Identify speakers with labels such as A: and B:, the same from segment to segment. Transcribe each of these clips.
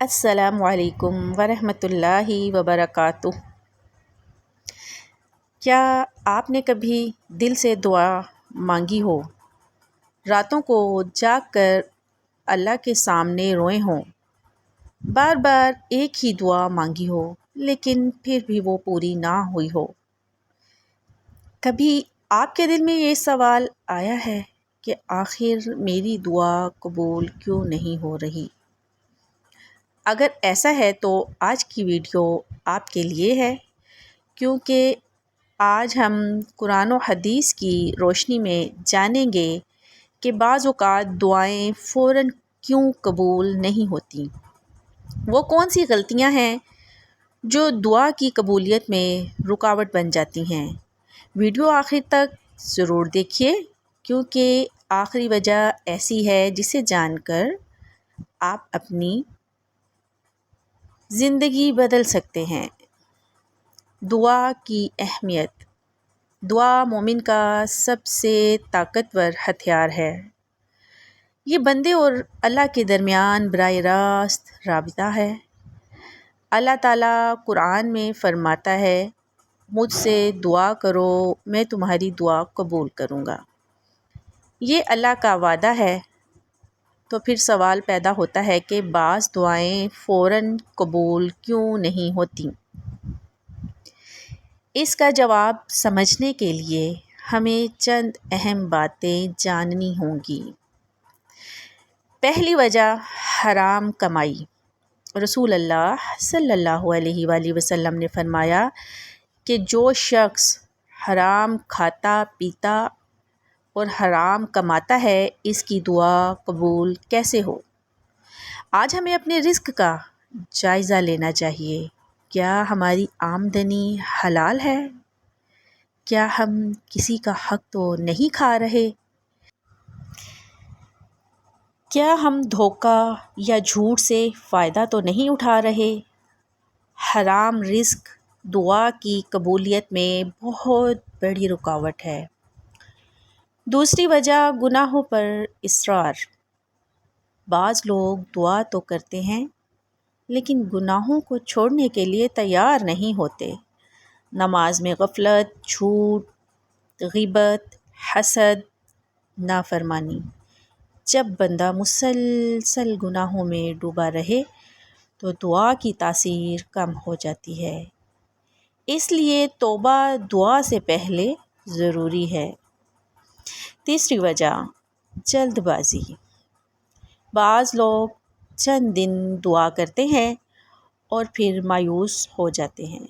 A: السلام علیکم ورحمۃ اللہ وبرکاتہ۔ کیا آپ نے کبھی دل سے دعا مانگی ہو، راتوں کو جاگ کر اللہ کے سامنے روئے ہوں، بار بار ایک ہی دعا مانگی ہو لیکن پھر بھی وہ پوری نہ ہوئی ہو؟ کبھی آپ کے دل میں یہ سوال آیا ہے کہ آخر میری دعا قبول کیوں نہیں ہو رہی؟ اگر ایسا ہے تو آج کی ویڈیو آپ کے لیے ہے، کیونکہ آج ہم قرآن و حدیث کی روشنی میں جانیں گے کہ بعض اوقات دعائیں فوراً کیوں قبول نہیں ہوتیں۔ وہ کون سی غلطیاں ہیں جو دعا کی قبولیت میں رکاوٹ بن جاتی ہیں؟ ویڈیو آخر تک ضرور دیکھیے، کیونکہ آخری وجہ ایسی ہے جسے جان کر آپ اپنی زندگی بدل سکتے ہیں۔ دعا کی اہمیت۔ دعا مومن کا سب سے طاقتور ہتھیار ہے۔ یہ بندے اور اللہ کے درمیان براہ راست رابطہ ہے۔ اللہ تعالیٰ قرآن میں فرماتا ہے، مجھ سے دعا کرو میں تمہاری دعا قبول کروں گا۔ یہ اللہ کا وعدہ ہے۔ تو پھر سوال پیدا ہوتا ہے کہ بعض دعائیں فوراً قبول کیوں نہیں ہوتیں؟ اس کا جواب سمجھنے کے لیے ہمیں چند اہم باتیں جاننی ہوں گی۔ پہلی وجہ، حرام کمائی۔ رسول اللہ صلی اللہ علیہ وآلہ وسلم نے فرمایا کہ جو شخص حرام کھاتا پیتا اور حرام کماتا ہے، اس کی دعا قبول کیسے ہو؟ آج ہمیں اپنے رزق کا جائزہ لینا چاہیے۔ کیا ہماری آمدنی حلال ہے؟ کیا ہم کسی کا حق تو نہیں کھا رہے؟ کیا ہم دھوکہ یا جھوٹ سے فائدہ تو نہیں اٹھا رہے؟ حرام رزق دعا کی قبولیت میں بہت بڑی رکاوٹ ہے۔ دوسری وجہ، گناہوں پر اصرار۔ بعض لوگ دعا تو کرتے ہیں لیکن گناہوں کو چھوڑنے کے لیے تیار نہیں ہوتے۔ نماز میں غفلت، جھوٹ، غیبت، حسد، نافرمانی۔ جب بندہ مسلسل گناہوں میں ڈوبا رہے تو دعا کی تاثیر کم ہو جاتی ہے۔ اس لیے توبہ دعا سے پہلے ضروری ہے۔ تیسری وجہ، جلد بازی۔ بعض لوگ چند دن دعا کرتے ہیں اور پھر مایوس ہو جاتے ہیں۔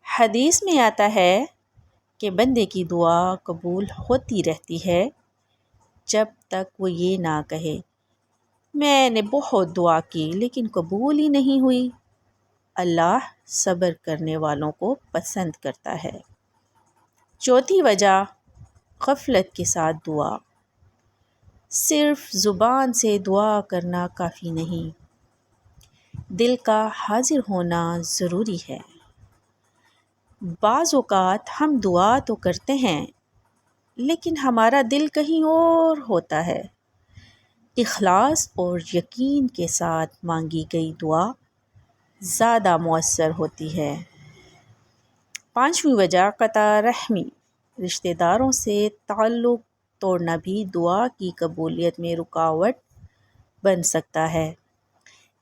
A: حدیث میں آتا ہے کہ بندے کی دعا قبول ہوتی رہتی ہے جب تک وہ یہ نہ کہے، میں نے بہت دعا کی لیکن قبول ہی نہیں ہوئی۔ اللہ صبر کرنے والوں کو پسند کرتا ہے۔ چوتھی وجہ، غفلت کے ساتھ دعا۔ صرف زبان سے دعا کرنا کافی نہیں، دل کا حاضر ہونا ضروری ہے۔ بعض اوقات ہم دعا تو کرتے ہیں لیکن ہمارا دل کہیں اور ہوتا ہے۔ اخلاص اور یقین کے ساتھ مانگی گئی دعا زیادہ مؤثر ہوتی ہے۔ پانچویں وجہ، قطع رحمی۔ رشتہ داروں سے تعلق توڑنا بھی دعا کی قبولیت میں رکاوٹ بن سکتا ہے۔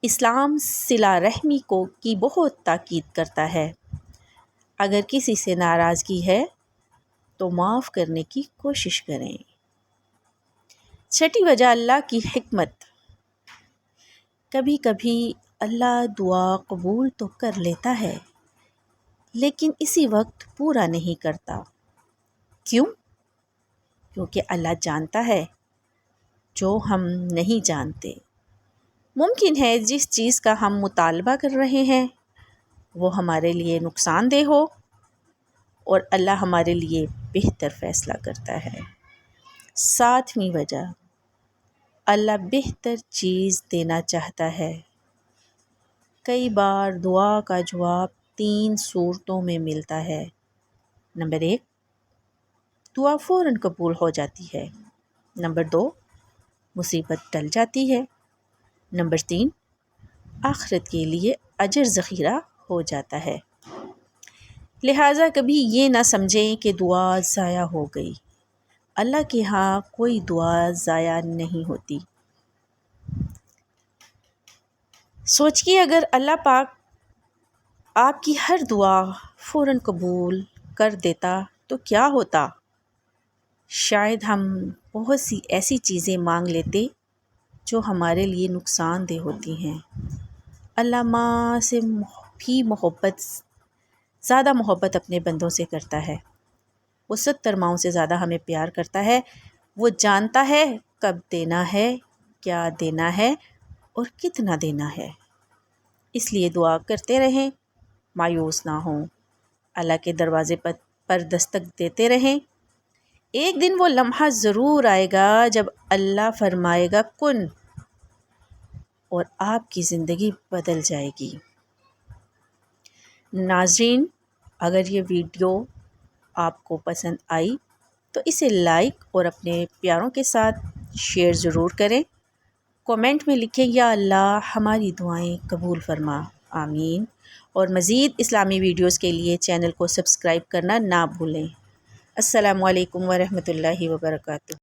A: اسلام صلہ رحمی کی بہت تاکید کرتا ہے۔ اگر کسی سے ناراضگی ہے تو معاف کرنے کی کوشش کریں۔ چھٹی وجہ، اللہ کی حکمت۔ کبھی کبھی اللہ دعا قبول تو کر لیتا ہے لیکن اسی وقت پورا نہیں کرتا۔ کیوں؟ کیونکہ اللہ جانتا ہے جو ہم نہیں جانتے۔ ممکن ہے جس چیز کا ہم مطالبہ کر رہے ہیں وہ ہمارے لیے نقصان دہ ہو اور اللہ ہمارے لیے بہتر فیصلہ کرتا ہے۔ ساتویں وجہ، اللہ بہتر چیز دینا چاہتا ہے۔ کئی بار دعا کا جواب 3 صورتوں میں ملتا ہے۔ نمبر 1، دعا فوراً قبول ہو جاتی ہے۔ نمبر 2، مصیبت ٹل جاتی ہے۔ نمبر 3، آخرت کے لیے اجر ذخیرہ ہو جاتا ہے۔ لہٰذا کبھی یہ نہ سمجھیں کہ دعا ضائع ہو گئی۔ اللہ کے ہاں کوئی دعا ضائع نہیں ہوتی۔ سوچئے اگر اللہ پاک آپ کی ہر دعا فوراً قبول کر دیتا تو کیا ہوتا؟ شاید ہم بہت سی ایسی چیزیں مانگ لیتے جو ہمارے لیے نقصان دہ ہوتی ہیں۔ اللہ ماں سے بھی زیادہ محبت اپنے بندوں سے کرتا ہے۔ وہ 70 ماؤں سے زیادہ ہمیں پیار کرتا ہے۔ وہ جانتا ہے کب دینا ہے، کیا دینا ہے اور کتنا دینا ہے۔ اس لیے دعا کرتے رہیں، مایوس نہ ہوں، اللہ کے دروازے پر دستک دیتے رہیں۔ ایک دن وہ لمحہ ضرور آئے گا جب اللہ فرمائے گا کن، اور آپ کی زندگی بدل جائے گی۔ ناظرین، اگر یہ ویڈیو آپ کو پسند آئی تو اسے لائک اور اپنے پیاروں کے ساتھ شیئر ضرور کریں۔ کومنٹ میں لکھیں یا اللہ ہماری دعائیں قبول فرما، آمین۔ اور مزید اسلامی ویڈیوز کے لیے چینل کو سبسکرائب کرنا نہ بھولیں۔ السلام علیکم ورحمۃ اللہ وبرکاتہ۔